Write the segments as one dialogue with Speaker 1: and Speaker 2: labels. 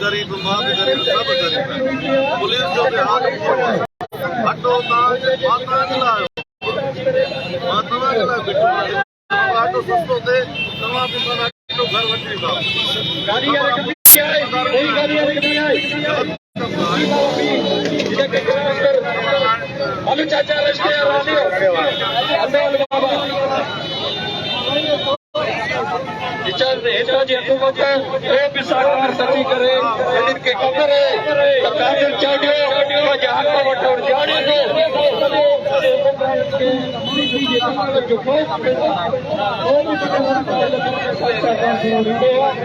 Speaker 1: गरीब मां भी गरीब सब गरीब पुलिस जो भी हाथ हटो माता बिठो ऑटो सस्तो थे तवा भी माना घर वठी गाड़ी चाचा सची करे इनके कमर है काजल चाडियो जहां को वठो जाने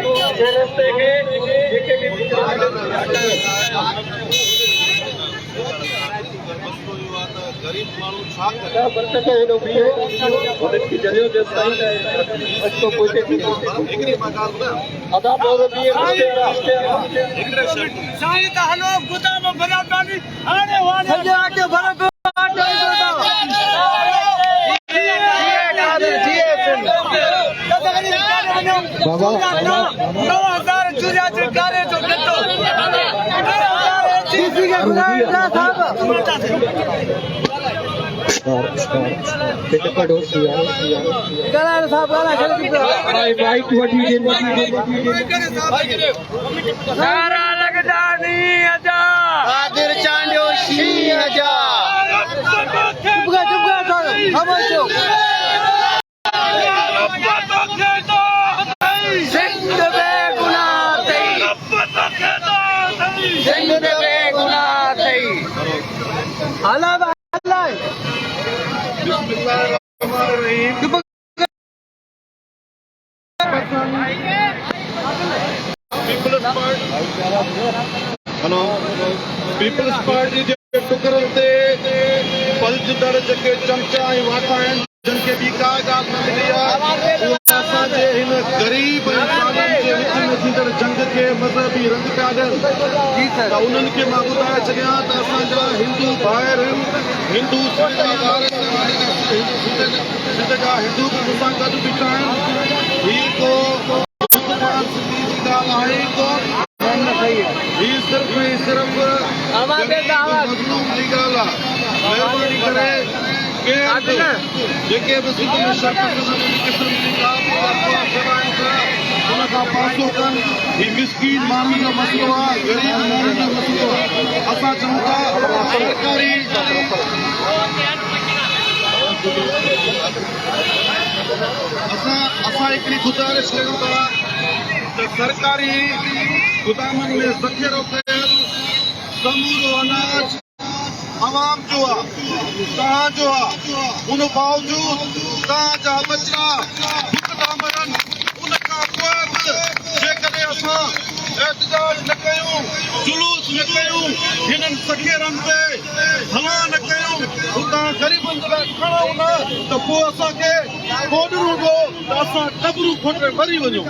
Speaker 1: दो रस्ते के गरीब माण्हू छा करे बरकत हेॾो बीहो उन्हनि खे जरियो जेसिताईं अचो पहुचे हिकिड़ी मां ॻाल्हि ॿुधायां अदा पोइ हिकिड़े साईं त हलो गुदाम बराबरी हाणे सॼो अचो बराबरि बाबा 9000 चुरिया करे जो कटो पीपल्स पार्टी जे टुकरनि ते पलजदड़ जेके चमचा ऐं वाठा आहिनि जिनखे ॿी का ॻाल्हि न मिली आहे उहा असांजे हिन ग़रीब इंसाननि जे विच में थींदड़ जंग खे मज़हबी रंग पिया ॾियनि त उन्हनि खे मां ॿुधाए छॾियां त असांजा हिंदू भाइर आहिनि हिंदू सिंध जा हिंदू बि मूंसां गॾु बीठा आहिनि हीअ को सिंधी जी ॻाल्हि आहे ई कोन ही सिर्फ मज़लूम जी ॻाल्हि आहे महिरबानी करे जेके बि ज़िंदगी शर्त क़िस्म जी का उनखां पासो कनि ही मिसकीन माण्हुनि जो मसइलो आहे ग़रीब माण्हुनि जो मसइलो आहे असां चऊं था सरकारी असां हिकिड़ी गुज़ारिश कयूं था त सरकारी गुदामनि में ज़ख़ीरो कयल समूरो अनाज आवाम जो आहे तव्हांजो आहे उन बावजूदि तव्हांजा बचा बुख था मरनि उनखां पोइ बि जेकॾहिं असां एहतजाज न कयूं जुलूस न कयूं हिननि ज़ख़ीरनि ते हला न कयूं हुतां ग़रीबनि जे लाइ खणूं न त पोइ असांखे कोन रुॻो त असां क़ब्रूं खोटे मरी वञूं।